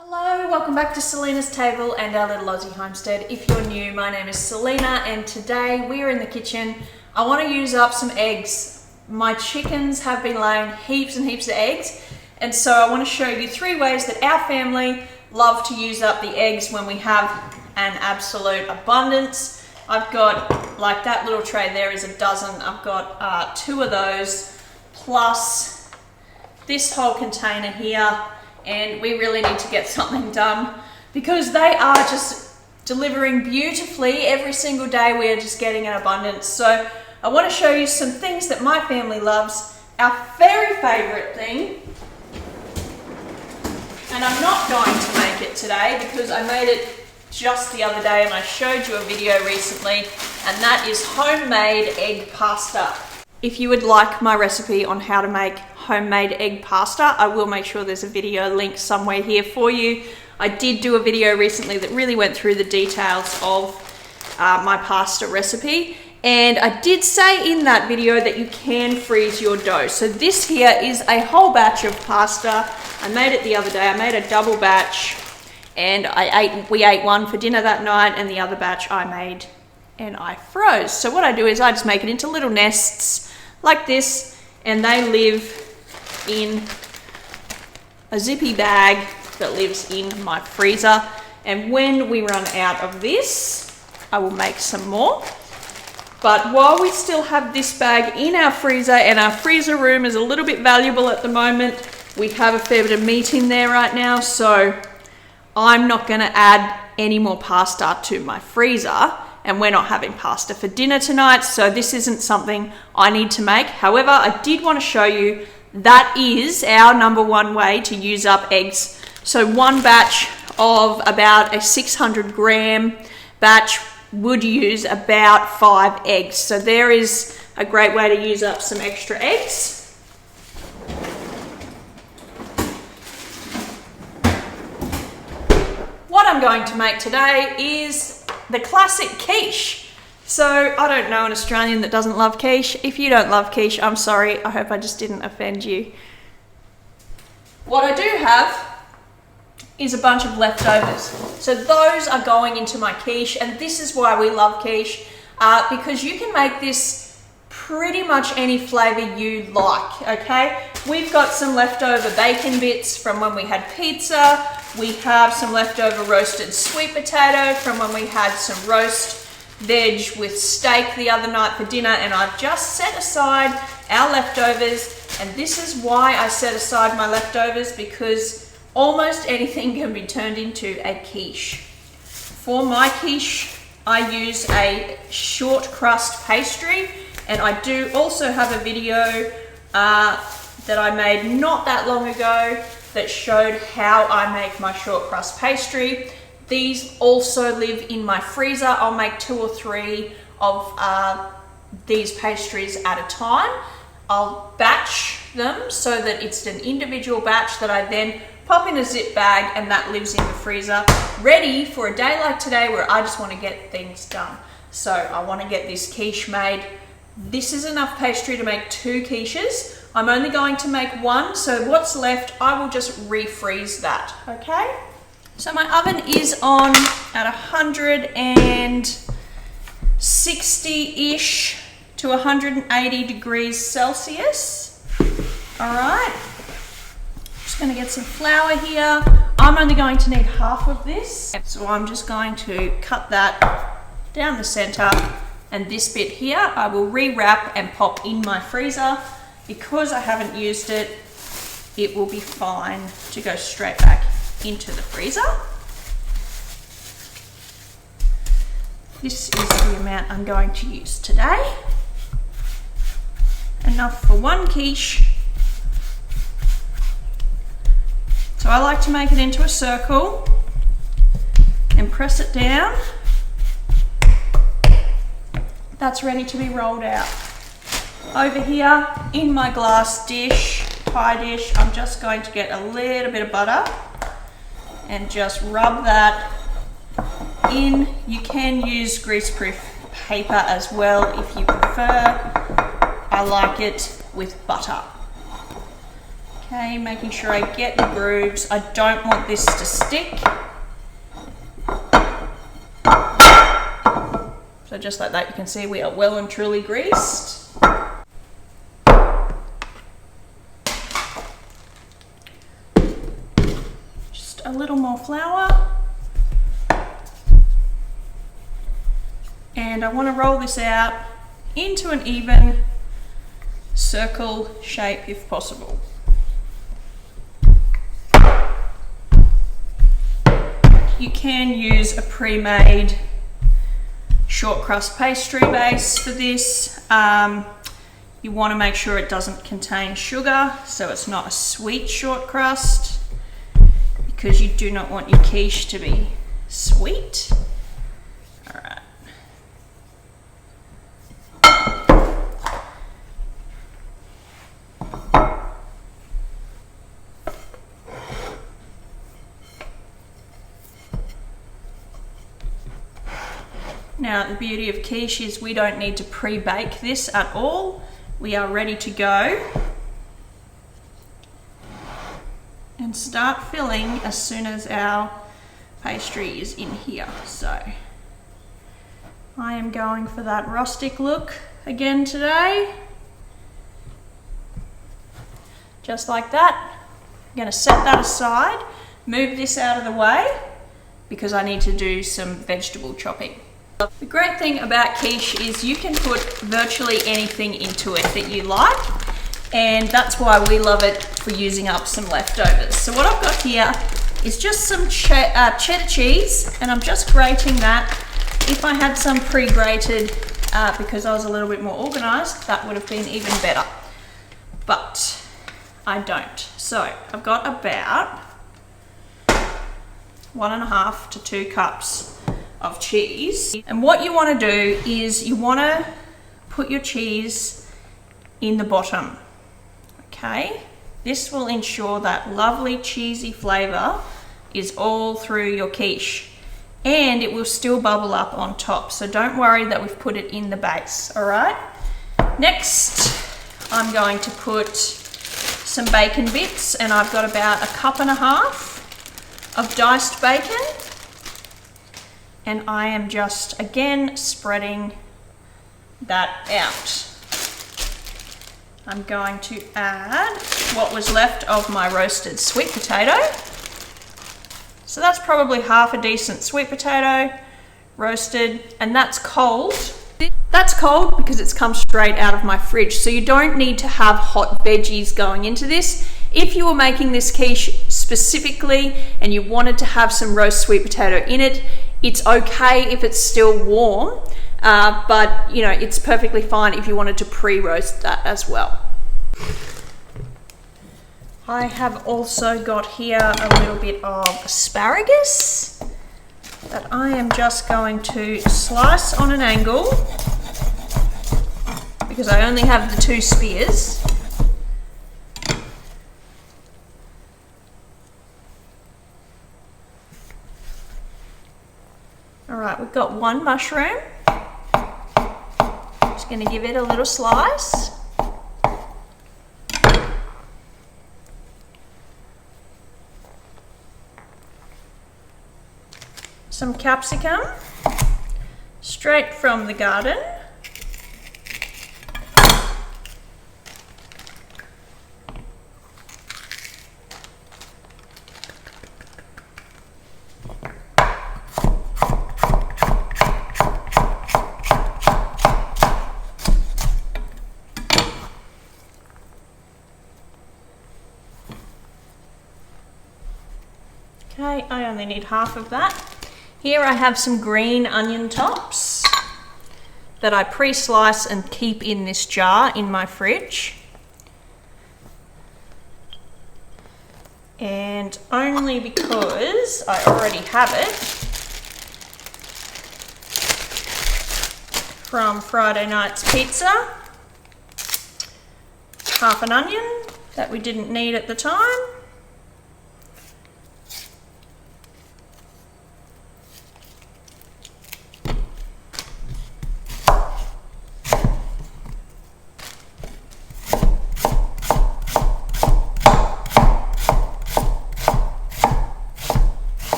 Hello, welcome back to Selena's Table and our little Aussie homestead. If you're new, my name is Selena and today we are in the kitchen. I want to use up some eggs. My chickens have been laying heaps and heaps of eggs, and so I want to show you 3 ways that our family love to use up the eggs when we have an absolute abundance. I've got, like that little tray there is a dozen. I've got 2 of those plus this whole container here. And we really need to get something done because they are just delivering beautifully every single day. We are just getting an abundance. So I want to show you some things that my family loves. Our very favorite thing, and I'm not going to make it today because I made it just the other day and I showed you a video recently, and that is homemade egg pasta. If you would like my recipe on how to make homemade egg pasta, I will make sure there's a video link somewhere here for you. I did do a video recently that really went through the details of my pasta recipe, and I did say in that video that you can freeze your dough. So this here is a whole batch of pasta. I made it the other day. I made a double batch, and we ate one for dinner that night, and the other batch I made and I froze. So what I do is I just make it into little nests like this, and they live in a zippy bag that lives in my freezer. And when we run out of this, I will make some more. But while we still have this bag in our freezer, and our freezer room is a little bit valuable at the moment, we have a fair bit of meat in there right now, so I'm not going to add any more pasta to my freezer. And we're not having pasta for dinner tonight, so this isn't something I need to make. However, I did want to show you that is our #1 way to use up eggs. So one batch of about a 600 gram batch would use about 5 eggs. So there is a great way to use up some extra eggs. What I'm going to make today is the classic quiche. So I don't know an Australian that doesn't love quiche. If you don't love quiche, I'm sorry. I hope I just didn't offend you. What I do have is a bunch of leftovers. So those are going into my quiche, and this is why we love quiche, because you can make this pretty much any flavor you like, okay? We've got some leftover bacon bits from when we had pizza. We have some leftover roasted sweet potato from when we had some roast veg with steak the other night for dinner, and I've just set aside our leftovers. And this is why I set aside my leftovers, because almost anything can be turned into a quiche. For my quiche, I use a short crust pastry, and I do also have a video that I made not that long ago that showed how I make my short crust pastry. These also live in my freezer. I'll make 2 or 3 of these pastries at a time. I'll batch them so that it's an individual batch that I then pop in a zip bag, and that lives in the freezer, ready for a day like today where I just want to get things done. So I want to get this quiche made. This is enough pastry to make 2 quiches. I'm only going to make 1, so what's left, I will just refreeze that, okay? So my oven is on at 160-ish to 180 degrees Celsius. All right, just gonna get some flour here. I'm only going to need half of this, so I'm just going to cut that down the center, and this bit here I will rewrap and pop in my freezer. Because I haven't used it, it will be fine to go straight back into the freezer. This is the amount I'm going to use today. Enough for 1 quiche. So I like to make it into a circle and press it down. That's ready to be rolled out. Over here in my glass dish, pie dish, I'm just going to get a little bit of butter and just rub that in. You can use greaseproof paper as well if you prefer. I like it with butter. Okay, making sure I get the grooves. I don't want this to stick. So just like that, you can see we are well and truly greased. Just a little more flour. And I want to roll this out into an even circle shape if possible. You can use a pre-made short crust pastry base for this. You want to make sure it doesn't contain sugar, so it's not a sweet short crust, because you do not want your quiche to be sweet. All right. Now the beauty of quiche is we don't need to pre-bake this at all. We are ready to go and start filling as soon as our pastry is in here. So I am going for that rustic look again today. Just like that. I'm going to set that aside, move this out of the way because I need to do some vegetable chopping. The great thing about quiche is you can put virtually anything into it that you like, and that's why we love it for using up some leftovers. So what I've got here is just some cheddar cheese, and I'm just grating that. If I had some pre-grated, because I was a little bit more organized, that would have been even better, but I don't. So I've got about 1.5 to 2 cups of cheese. And what you want to do is you want to put your cheese in the bottom. Okay, this will ensure that lovely cheesy flavor is all through your quiche, and it will still bubble up on top, so don't worry that we've put it in the base. All right, next I'm going to put some bacon bits, and I've got about 1.5 cups of diced bacon. And I am just, again, spreading that out. I'm going to add what was left of my roasted sweet potato. So that's probably half a decent sweet potato roasted, and that's cold. That's cold because it's come straight out of my fridge. So you don't need to have hot veggies going into this. If you were making this quiche specifically and you wanted to have some roast sweet potato in it, it's okay if it's still warm, but you know, it's perfectly fine if you wanted to pre-roast that as well. I have also got here a little bit of asparagus that I am just going to slice on an angle because I only have the 2 spears. All right, we've got 1 mushroom. Just going to give it a little slice. Some capsicum, straight from the garden. Okay, I only need half of that. Here I have some green onion tops that I pre-slice and keep in this jar in my fridge. And only because I already have it from Friday night's pizza. Half an onion that we didn't need at the time.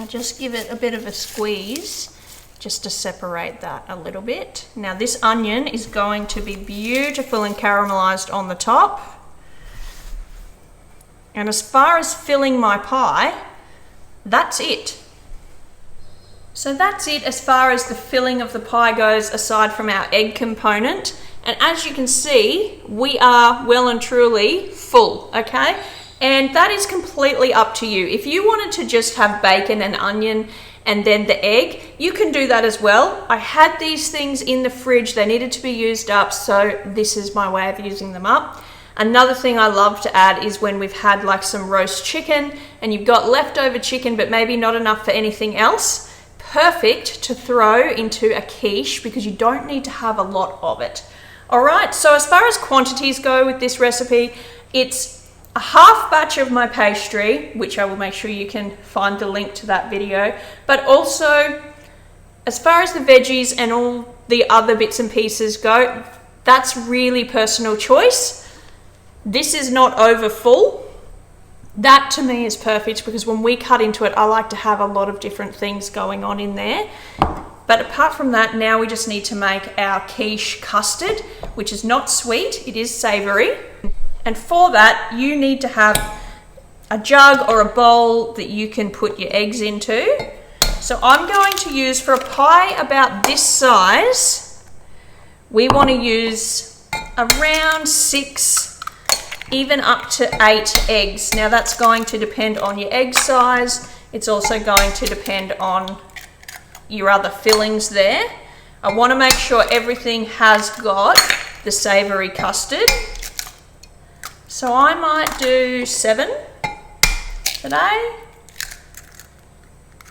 I just give it a bit of a squeeze just to separate that a little bit. Now this onion is going to be beautiful and caramelized on the top. And as far as filling my pie, that's it. So that's it as far as the filling of the pie goes, aside from our egg component. And as you can see, we are well and truly full, okay? And that is completely up to you. If you wanted to just have bacon and onion and then the egg, you can do that as well. I had these things in the fridge, they needed to be used up, so this is my way of using them up. Another thing I love to add is when we've had like some roast chicken and you've got leftover chicken but maybe not enough for anything else, perfect to throw into a quiche because you don't need to have a lot of it. All right, so as far as quantities go with this recipe, it's a half batch of my pastry, which I will make sure you can find the link to that video, but also as far as the veggies and all the other bits and pieces go, that's really personal choice. This is not over full. That to me is perfect because when we cut into it, I like to have a lot of different things going on in there. But apart from that, now we just need to make our quiche custard, which is not sweet, it is savory. And for that, you need to have a jug or a bowl that you can put your eggs into. So I'm going to use, for a pie about this size, we want to use around 6, even up to 8 eggs. Now that's going to depend on your egg size. It's also going to depend on your other fillings there. I want to make sure everything has got the savoury custard. So I might do 7 today.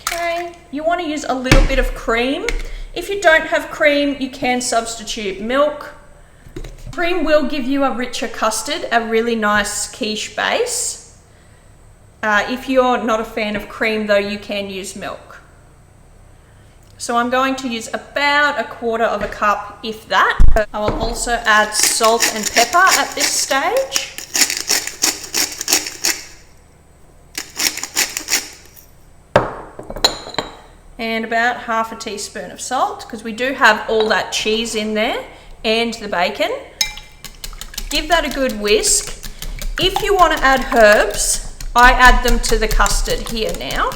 Okay, you want to use a little bit of cream. If you don't have cream, you can substitute milk. Cream will give you a richer custard, a really nice quiche base. If you're not a fan of cream though, you can use milk. So I'm going to use about 1/4 cup, if that. I will also add salt and pepper at this stage. And about 1/2 teaspoon of salt, because we do have all that cheese in there and the bacon. Give that a good whisk. If you want to add herbs, I add them to the custard here now.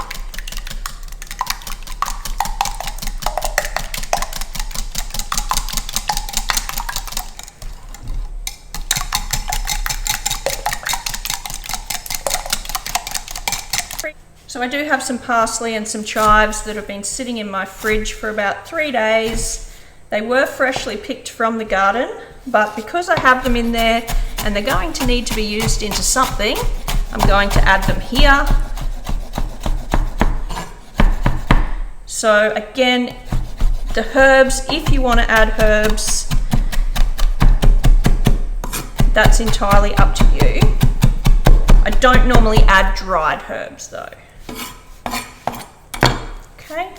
So I do have some parsley and some chives that have been sitting in my fridge for about 3 days. They were freshly picked from the garden, but because I have them in there and they're going to need to be used into something, I'm going to add them here. So again, the herbs, if you want to add herbs, that's entirely up to you. I don't normally add dried herbs though. Okay,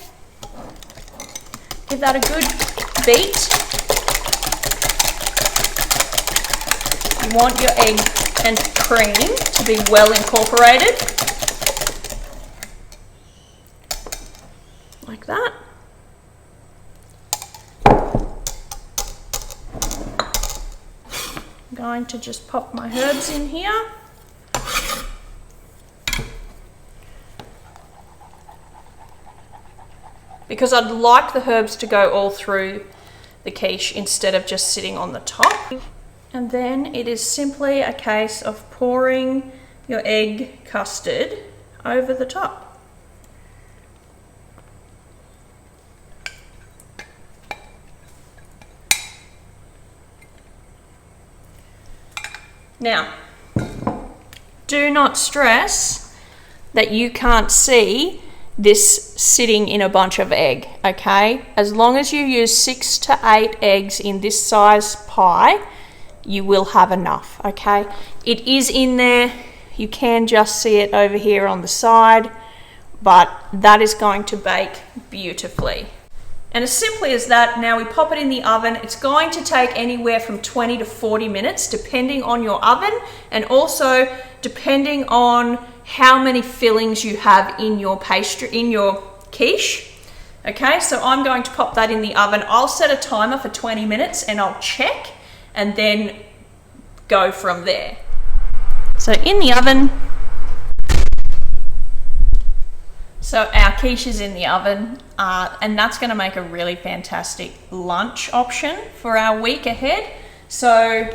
give that a good beat. You want your egg and cream to be well incorporated, like that. I'm going to just pop my herbs in here. Because I'd like the herbs to go all through the quiche instead of just sitting on the top. And then it is simply a case of pouring your egg custard over the top. Now, do not stress that you can't see this sitting in a bunch of egg, okay? As long as you use 6 to 8 eggs in this size pie, you will have enough, okay? It is in there. You can just see it over here on the side, but that is going to bake beautifully. And as simply as that, now we pop it in the oven. It's going to take anywhere from 20 to 40 minutes, depending on your oven and also depending on how many fillings you have in your pastry, in your quiche. Okay, so I'm going to pop that in the oven. I'll set a timer for 20 minutes and I'll check and then go from there. So in the oven, so our quiche is in the oven, and that's going to make a really fantastic lunch option for our week ahead. So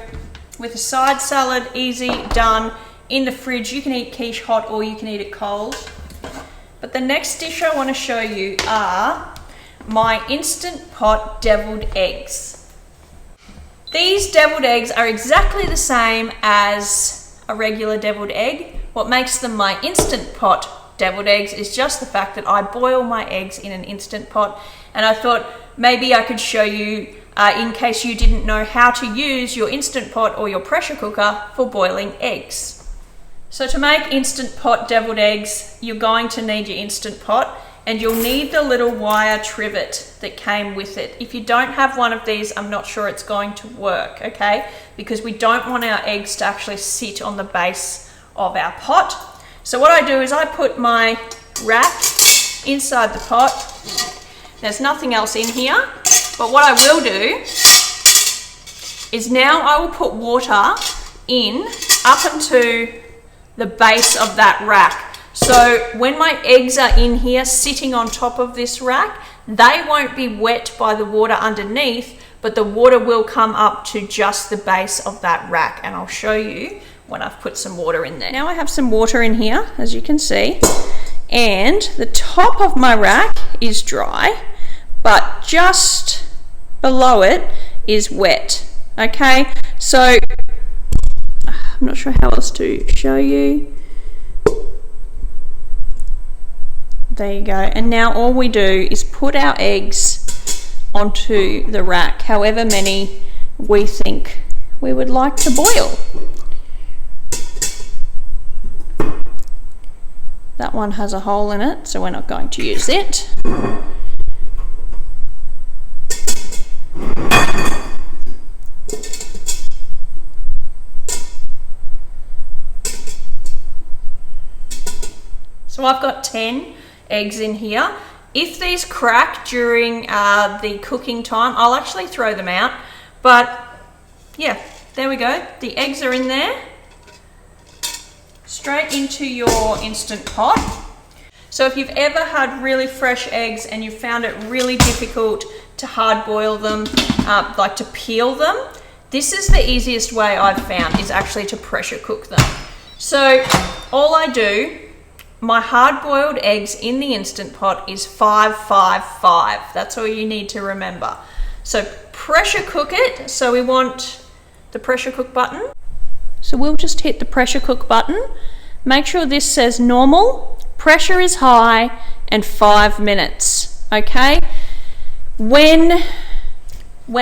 with a side salad, easy, done. In the fridge, you can eat quiche hot or you can eat it cold. But the next dish I want to show you are my Instant Pot deviled eggs. These deviled eggs are exactly the same as a regular deviled egg. What makes them my Instant Pot deviled eggs is just the fact that I boil my eggs in an Instant Pot, and I thought maybe I could show you in case you didn't know how to use your Instant Pot or your pressure cooker for boiling eggs. So to make Instant Pot deviled eggs, you're going to need your Instant Pot, and you'll need the little wire trivet that came with it. If you don't have one of these, I'm not sure it's going to work, okay? Because we don't want our eggs to actually sit on the base of our pot. So what I do is I put my rack inside the pot. There's nothing else in here, but what I will do is now I will put water in up into the base of that rack. So when my eggs are in here sitting on top of this rack, they won't be wet by the water underneath, but the water will come up to just the base of that rack, and I'll show you when I've put some water in there. Now I have some water in here, as you can see, and the top of my rack is dry, but just below it is wet. Okay, so I'm not sure how else to show you. There you go. And now all we do is put our eggs onto the rack, however many we think we would like to boil. That one has a hole in it, so we're not going to use it. So I've got 10 eggs in here. If these crack during the cooking time, I'll actually throw them out. But yeah, there we go. The eggs are in there. Straight into your Instant Pot. So if you've ever had really fresh eggs and you found it really difficult to hard boil them, like to peel them, this is the easiest way I've found, is actually to pressure cook them. So all I do, my hard boiled eggs in the Instant Pot is 5-5-5. That's all you need to remember. So pressure cook it. So we want the pressure cook button. So we'll just hit the pressure cook button. Make sure this says normal, pressure is high, and 5 minutes, okay? When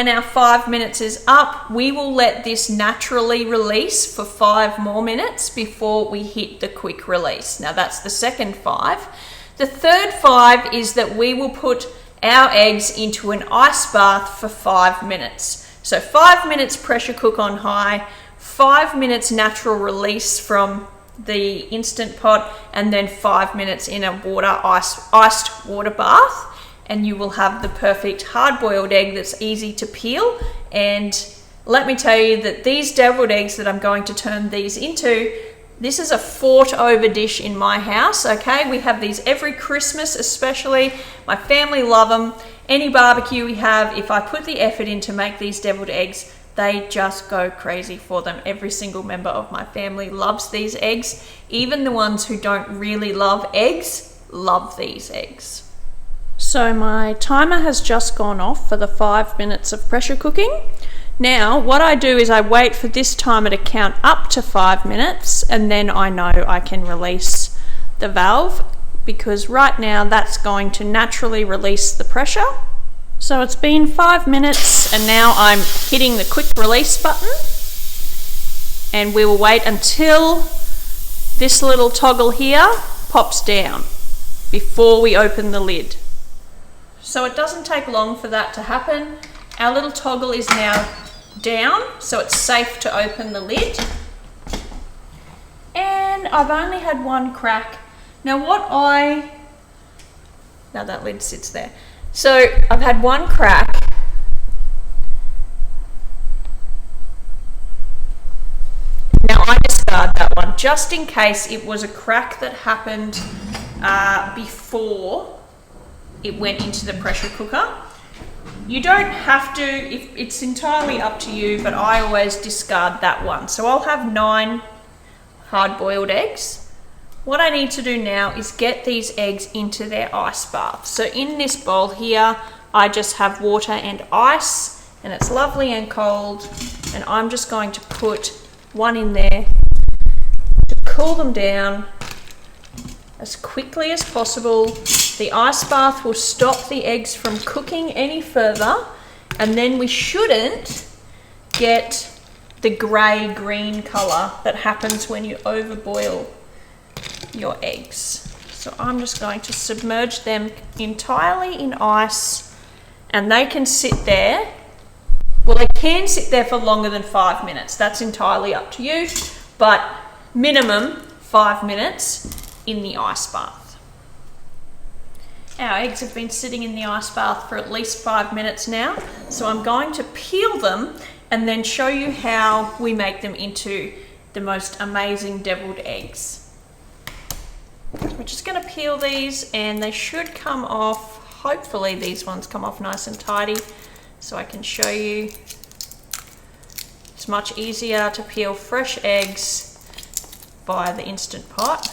our 5 minutes is up, we will let this naturally release for 5 more minutes before we hit the quick release. Now that's the second 5. The third 5 is that we will put our eggs into an ice bath for 5 minutes. So 5 minutes pressure cook on high, 5 minutes natural release from the Instant Pot, and then 5 minutes in a iced water bath, and you will have the perfect hard-boiled egg that's easy to peel. And let me tell you that these deviled eggs that I'm going to turn these into, this is a fought over dish in my house, okay? We have these every Christmas especially. My family love them. Any barbecue we have, if I put the effort in to make these deviled eggs, they just go crazy for them. Every single member of my family loves these eggs. Even the ones who don't really love eggs love these eggs. So my timer has just gone off for the 5 minutes of pressure cooking. Now what I do is I wait for this timer to count up to 5 minutes, and then I know I can release the valve, because right now that's going to naturally release the pressure. So it's been 5 minutes, and now I'm hitting the quick release button, and we will wait until this little toggle here pops down before we open the lid. So it doesn't take long for that to happen. Our little toggle is now down, so it's safe to open the lid. And I've only had one crack. Now now that lid sits there. So I've had one crack. Now I discard that one just in case it was a crack that happened before it went into the pressure cooker. You don't have to, it's entirely up to you, but I always discard that one. So I'll have 9 hard-boiled eggs. What I need to do now is get these eggs into their ice bath. So in this bowl here, I just have water and ice, and it's lovely and cold, and I'm just going to put one in there to cool them down as quickly as possible. The ice bath will stop the eggs from cooking any further, and then we shouldn't get the grey-green colour that happens when you overboil your eggs. So I'm just going to submerge them entirely in ice, and they can sit there. Well, they can sit there for longer than 5 minutes. That's entirely up to you, but minimum 5 minutes in the ice bath. Our eggs have been sitting in the ice bath for at least 5 minutes now, so I'm going to peel them and then show you how we make them into the most amazing deviled eggs. We're just going to peel these, and they should come off. Hopefully these ones come off nice and tidy, so I can show you. It's much easier to peel fresh eggs via the Instant Pot.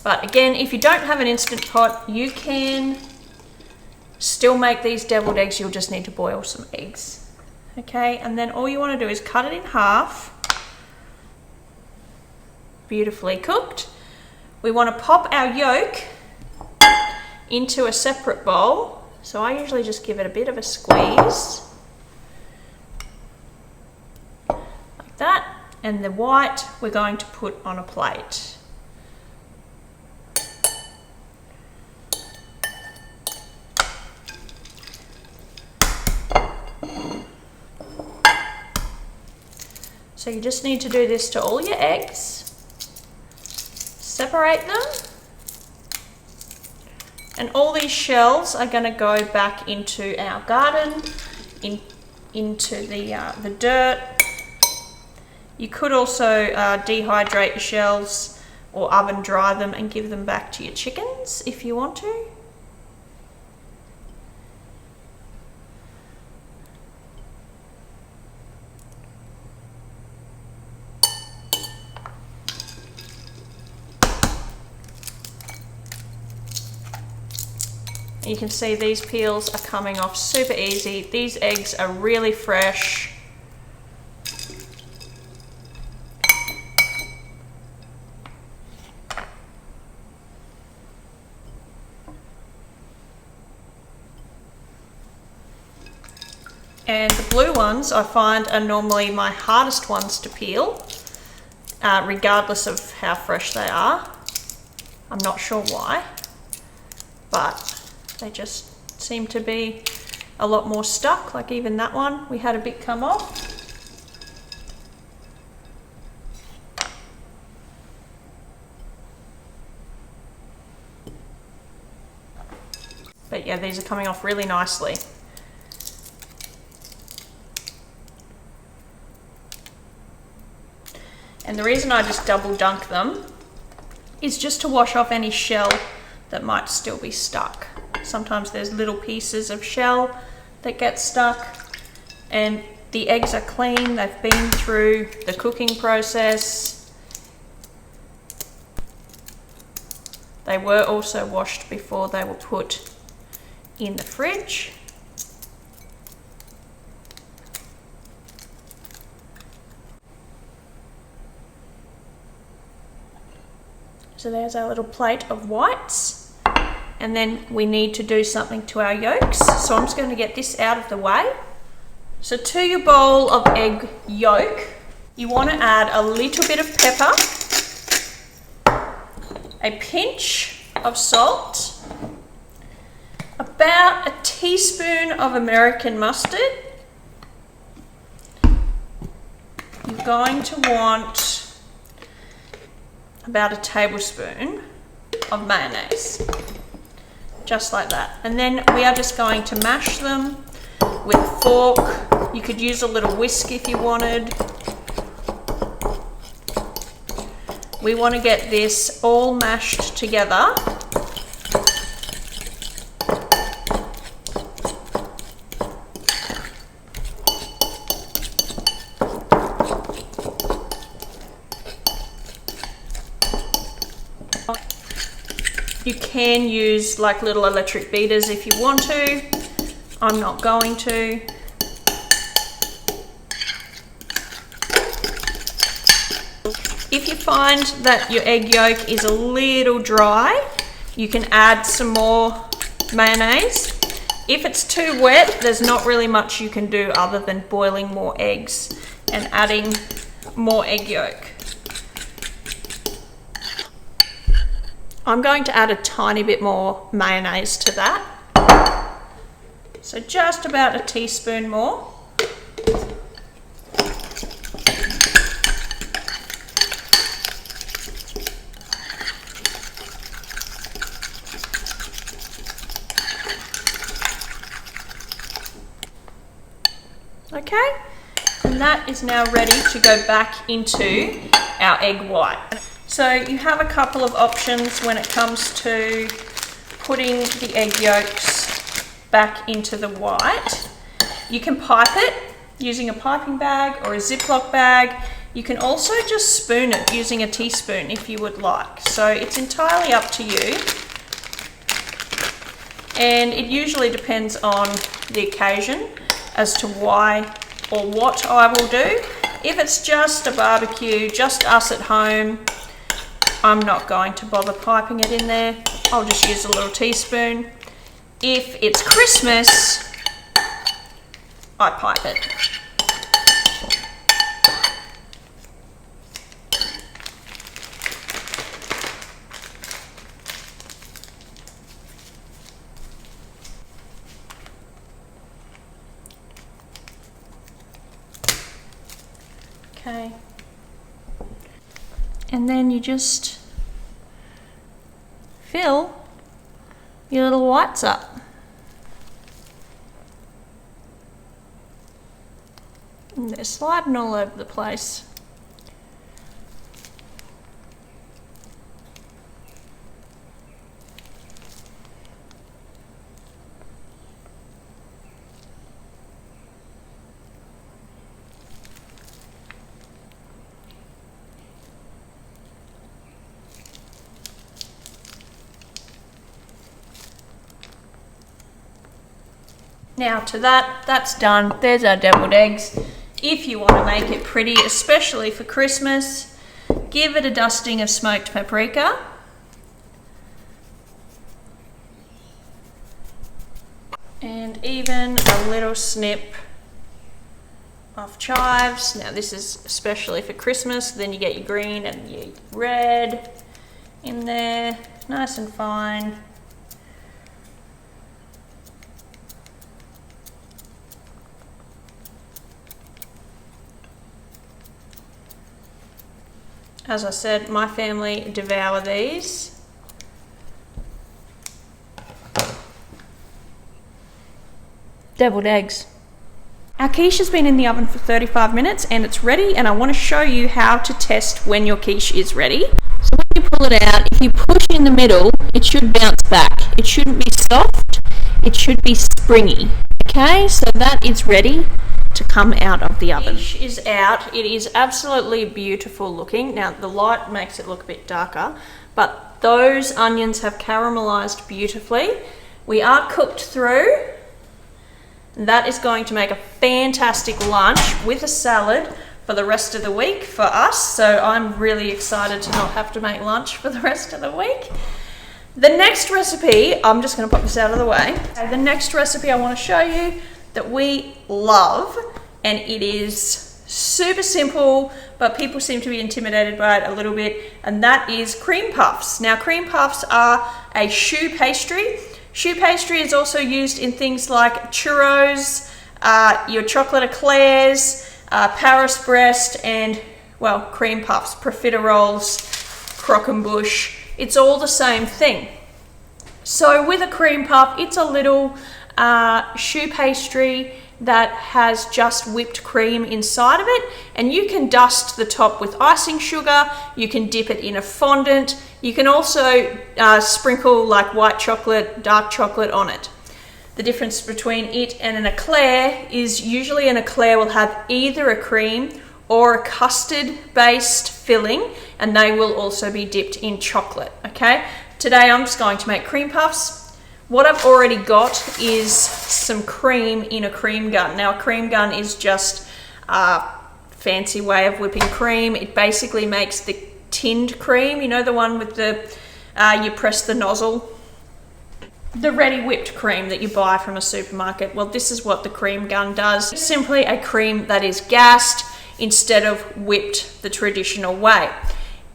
But again, if you don't have an Instant Pot, you can still make these deviled eggs. You'll just need to boil some eggs. Okay, and then all you want to do is cut it in half. Beautifully cooked. We want to pop our yolk into a separate bowl. So I usually just give it a bit of a squeeze. Like that. And the white we're going to put on a plate. So you just need to do this to all your eggs. Separate them. And all these shells are going to go back into our garden, into the dirt. You could also dehydrate your shells or oven dry them and give them back to your chickens if you want to. You can see these peels are coming off super easy. These eggs are really fresh. And the blue ones I find are normally my hardest ones to peel, regardless of how fresh they are. I'm not sure why, but they just seem to be a lot more stuck. Like even that one, we had a bit come off. But yeah, these are coming off really nicely. And the reason I just double dunk them is just to wash off any shell that might still be stuck. Sometimes there's little pieces of shell that get stuck, and the eggs are clean. They've been through the cooking process. They were also washed before they were put in the fridge. So there's our little plate of whites. And then we need to do something to our yolks. So I'm just going to get this out of the way. So to your bowl of egg yolk, you want to add a little bit of pepper, a pinch of salt, about a teaspoon of American mustard. You're going to want about a tablespoon of mayonnaise, just like that. And then we are just going to mash them with a fork. You could use a little whisk if you wanted. We want to get this all mashed together. You can use like little electric beaters if you want to. I'm not going to. If you find that your egg yolk is a little dry, you can add some more mayonnaise. If it's too wet, there's not really much you can do other than boiling more eggs and adding more egg yolk. I'm going to add a tiny bit more mayonnaise to that. So just about a teaspoon more. Okay, and that is now ready to go back into our egg white. So you have a couple of options when it comes to putting the egg yolks back into the white. You can pipe it using a piping bag or a Ziploc bag. You can also just spoon it using a teaspoon if you would like. So it's entirely up to you. And it usually depends on the occasion as to why or what I will do. If it's just a barbecue, just us at home, I'm not going to bother piping it in there. I'll just use a little teaspoon. If it's Christmas, I pipe it. Okay. And then you just fill your little whites up. And they're sliding all over the place. Now to that's done. There's our deviled eggs. If you want to make it pretty, especially for Christmas, give it a dusting of smoked paprika. And even a little snip of chives. Now this is especially for Christmas, then you get your green and your red in there, nice and fine. As I said, my family devour these. Deviled eggs. Our quiche has been in the oven for 35 minutes and it's ready, and I want to show you how to test when your quiche is ready. So when you pull it out, if you push in the middle, it should bounce back. It shouldn't be soft, it should be springy. Okay, so that is ready to come out of the oven. Quiche is out. It is absolutely beautiful looking. Now the light makes it look a bit darker, but those onions have caramelized beautifully. We are cooked through. That is going to make a fantastic lunch with a salad for the rest of the week for us. So I'm really excited to not have to make lunch for the rest of the week. The next recipe, I'm just going to pop this out of the way. The next recipe I want to show you that we love, and it is super simple, but people seem to be intimidated by it a little bit, and that is cream puffs. Now cream puffs are a choux pastry. Choux pastry is also used in things like churros, your chocolate eclairs, Paris breast, and well, cream puffs, profiteroles, croquembouche, it's all the same thing. So with a cream puff, it's a little choux pastry that has just whipped cream inside of it, and you can dust the top with icing sugar, you can dip it in a fondant, you can also sprinkle like white chocolate, dark chocolate on it. The difference between it and an eclair is usually an eclair will have either a cream or a custard based filling, and they will also be dipped in chocolate. Okay, today I'm just going to make cream puffs. What I've already got is some cream in a cream gun. Now a cream gun is just a fancy way of whipping cream. It basically makes the tinned cream, you know, the one with the, you press the nozzle, the ready whipped cream that you buy from a supermarket. Well, this is what the cream gun does. It's simply a cream that is gassed instead of whipped the traditional way.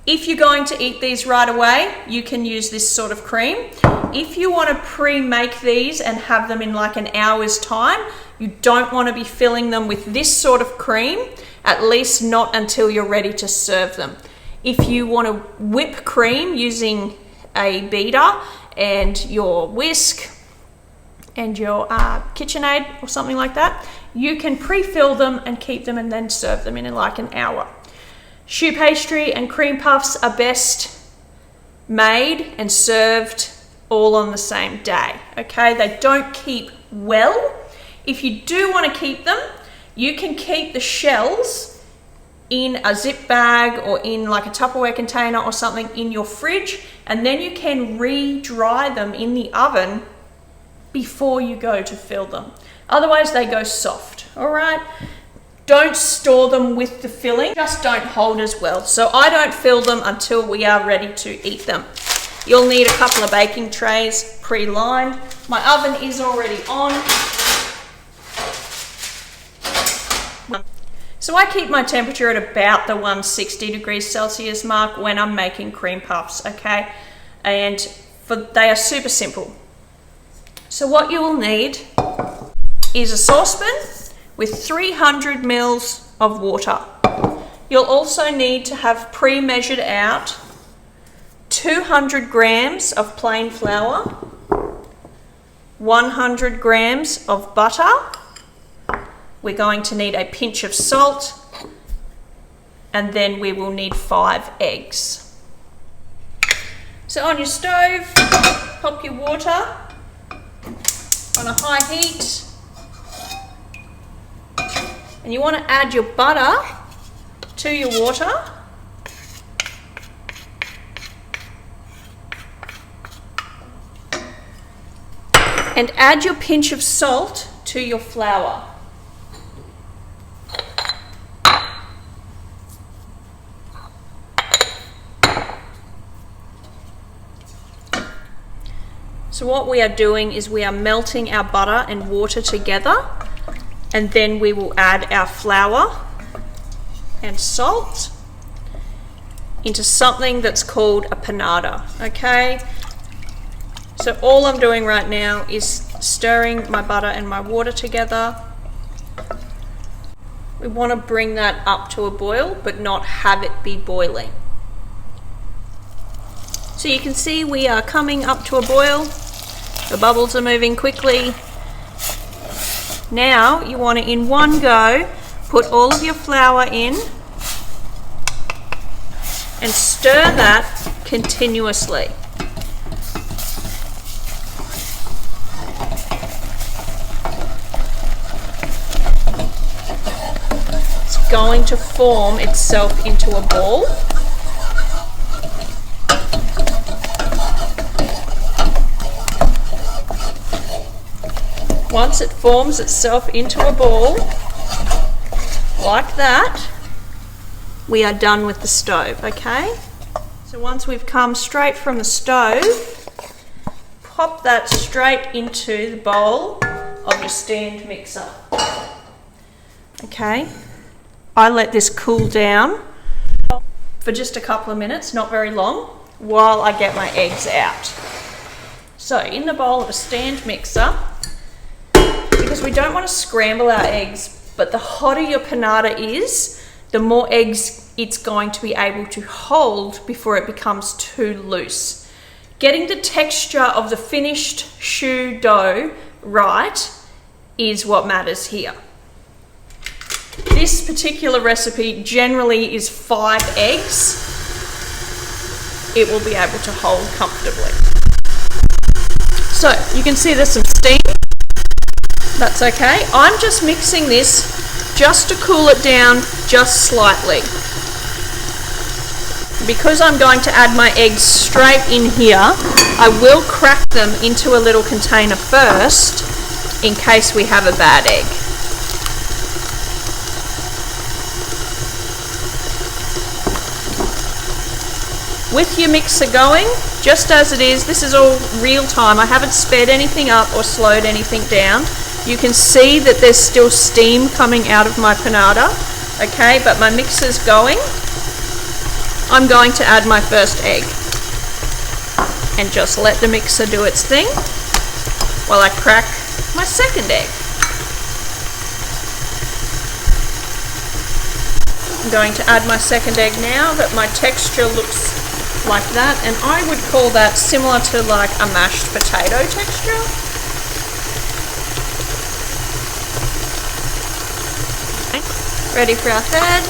If you're going to eat these right away, you can use this sort of cream. If you want to pre-make these and have them in like an hour's time, you don't want to be filling them with this sort of cream, at least not until you're ready to serve them. If you want to whip cream using a beater and your whisk and your KitchenAid or something like that, you can pre-fill them and keep them and then serve them in like an hour. Choux pastry and cream puffs are best made and served all on the same day, okay? They don't keep well. If you do want to keep them, you can keep the shells in a zip bag or in like a Tupperware container or something in your fridge, and then you can re-dry them in the oven before you go to fill them. Otherwise they go soft, all right? Don't store them with the filling, just don't hold as well. So I don't fill them until we are ready to eat them. You'll need a couple of baking trays pre-lined. My oven is already on. So I keep my temperature at about the 160 degrees Celsius mark when I'm making cream puffs, okay? And they are super simple. So what you will need is a saucepan with 300 mils of water. You'll also need to have pre-measured out 200 grams of plain flour, 100 grams of butter. We're going to need a pinch of salt, and then we will need 5 eggs. So on your stove, pop your water on a high heat, and you want to add your butter to your water. And add your pinch of salt to your flour. So what we are doing is we are melting our butter and water together, and then we will add our flour and salt into something that's called a panada, okay? So all I'm doing right now is stirring my butter and my water together. We want to bring that up to a boil, but not have it be boiling. So you can see we are coming up to a boil. The bubbles are moving quickly. Now you want to, in one go, put all of your flour in and stir that continuously. It's going to form itself into a ball. Once it forms itself into a ball, like that, we are done with the stove, okay? So once we've come straight from the stove, pop that straight into the bowl of your stand mixer. Okay, I let this cool down for just a couple of minutes, not very long, while I get my eggs out. So in the bowl of a stand mixer, because we don't want to scramble our eggs, but the hotter your panada is, the more eggs it's going to be able to hold before it becomes too loose. Getting the texture of the finished choux dough right is what matters here. This particular recipe generally is 5 eggs. It will be able to hold comfortably. So you can see there's some steam. That's okay. I'm just mixing this just to cool it down just slightly. Because I'm going to add my eggs straight in here, I will crack them into a little container first in case we have a bad egg. With your mixer going, just as it is, this is all real time. I haven't sped anything up or slowed anything down. You can see that there's still steam coming out of my panada, okay, but my mixer's going. I'm going to add my first egg and just let the mixer do its thing while I crack my second egg. I'm going to add my second egg now that my texture looks like that, and I would call that similar to like a mashed potato texture. Okay. Ready for our third.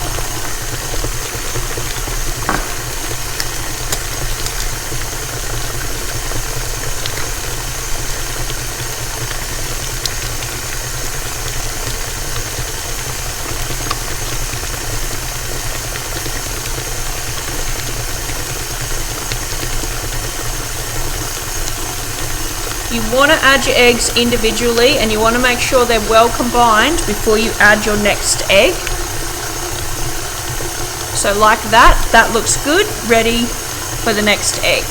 You want to add your eggs individually, and you want to make sure they're well combined before you add your next egg. So like that, that looks good, ready for the next egg.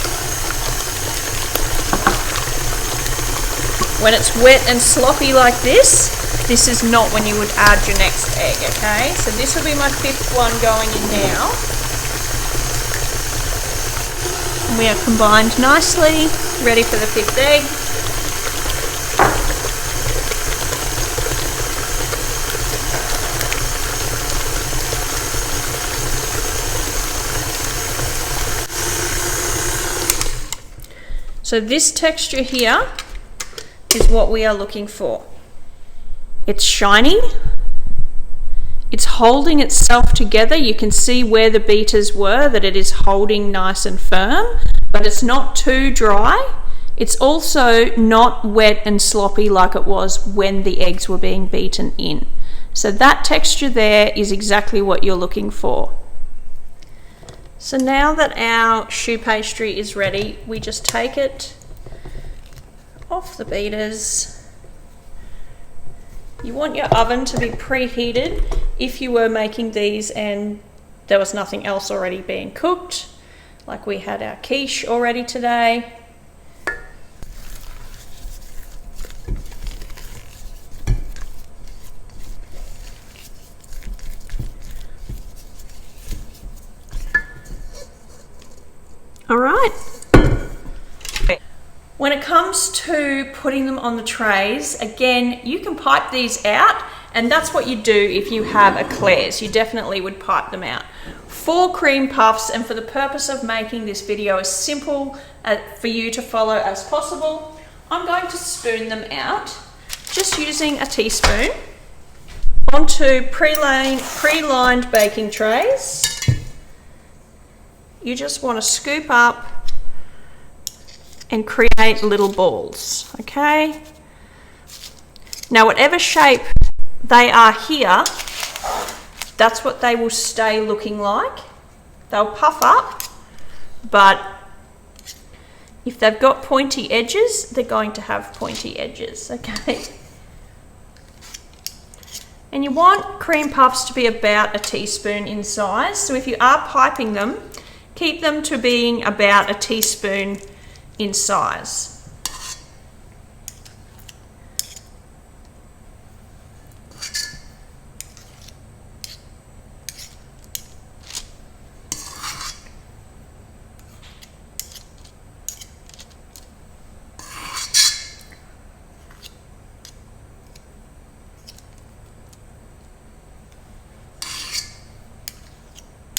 When it's wet and sloppy like this is not when you would add your next egg, okay? So this will be my 5th one going in now. And we are combined nicely, ready for the 5th egg. So this texture here is what we are looking for. It's shiny, it's holding itself together. You can see where the beaters were, that it is holding nice and firm, but it's not too dry. It's also not wet and sloppy like it was when the eggs were being beaten in. So that texture there is exactly what you're looking for. So now that our choux pastry is ready, we just take it off the beaters. You want your oven to be preheated if you were making these and there was nothing else already being cooked, like we had our quiche already today. All right. When it comes to putting them on the trays, again, you can pipe these out, and that's what you do if you have eclairs. You definitely would pipe them out. 4 cream puffs, and for the purpose of making this video as simple for you to follow as possible, I'm going to spoon them out, just using a teaspoon, onto pre-lined baking trays. You just want to scoop up and create little balls, okay? Now, whatever shape they are here, that's what they will stay looking like. They'll puff up, but if they've got pointy edges, they're going to have pointy edges, okay? And you want cream puffs to be about a teaspoon in size, so if you are piping them, keep them to being about a teaspoon in size.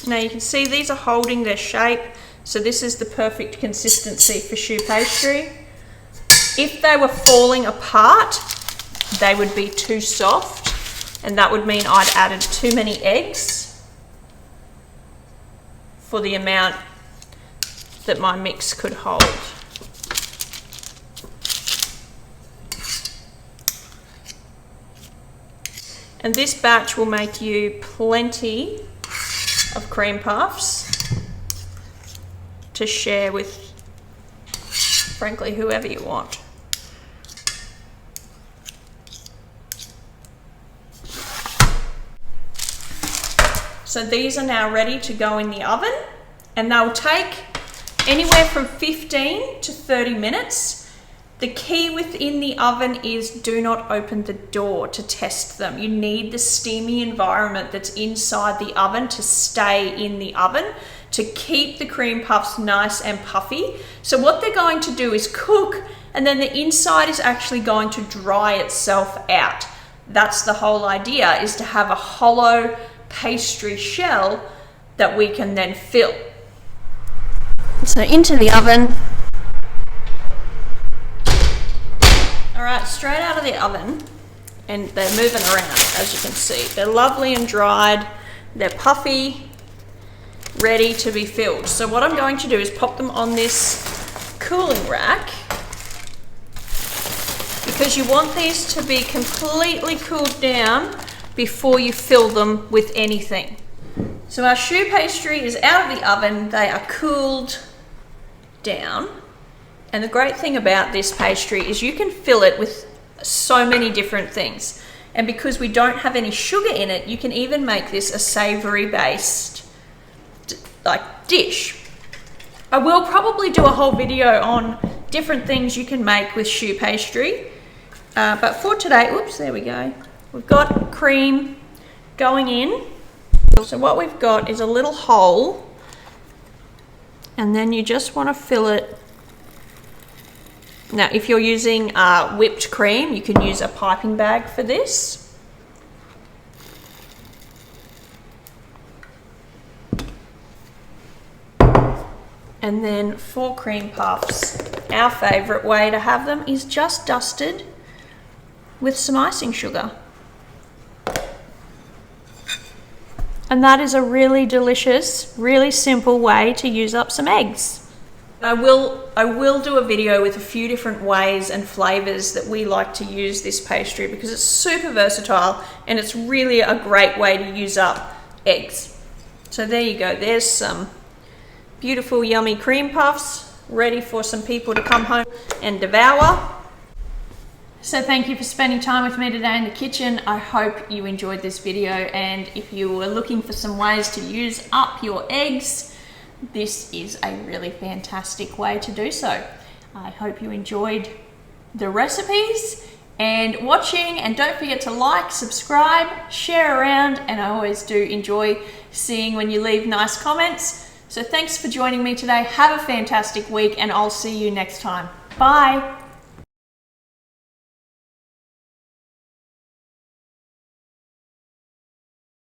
Now you can see these are holding their shape, so this is the perfect consistency for choux pastry. If they were falling apart, they would be too soft, and that would mean I'd added too many eggs for the amount that my mix could hold. And this batch will make you plenty of cream puffs to share with, frankly, whoever you want. So these are now ready to go in the oven, and they'll take anywhere from 15 to 30 minutes. The key within the oven is do not open the door to test them. You need the steamy environment that's inside the oven to stay in the oven to keep the cream puffs nice and puffy. So what they're going to do is cook, and then the inside is actually going to dry itself out. That's the whole idea, is to have a hollow pastry shell that we can then fill. So into the oven. All right, straight out of the oven, and they're moving around, as you can see. They're lovely and dried, they're puffy, ready to be filled. So what I'm going to do is pop them on this cooling rack, because you want these to be completely cooled down before you fill them with anything. So our choux pastry is out of the oven, they are cooled down. And the great thing about this pastry is you can fill it with so many different things. And because we don't have any sugar in it, you can even make this a savory based dish. I will probably do a whole video on different things you can make with choux pastry. But for today, oops, there we go. We've got cream going in. So what we've got is a little hole, and then you just want to fill it. Now, if you're using whipped cream, you can use a piping bag for this. And then for cream puffs, our favourite way to have them is just dusted with some icing sugar. And that is a really delicious, really simple way to use up some eggs. I will do a video with a few different ways and flavours that we like to use this pastry, because it's super versatile and it's really a great way to use up eggs. So there you go, there's some beautiful yummy cream puffs ready for some people to come home and devour. So thank you for spending time with me today in the kitchen. I hope you enjoyed this video, and if you were looking for some ways to use up your eggs, this is a really fantastic way to do so. I hope you enjoyed the recipes and watching, and don't forget to like, subscribe, share around, and I always do enjoy seeing when you leave nice comments. So thanks for joining me today. Have a fantastic week, and I'll see you next time. Bye.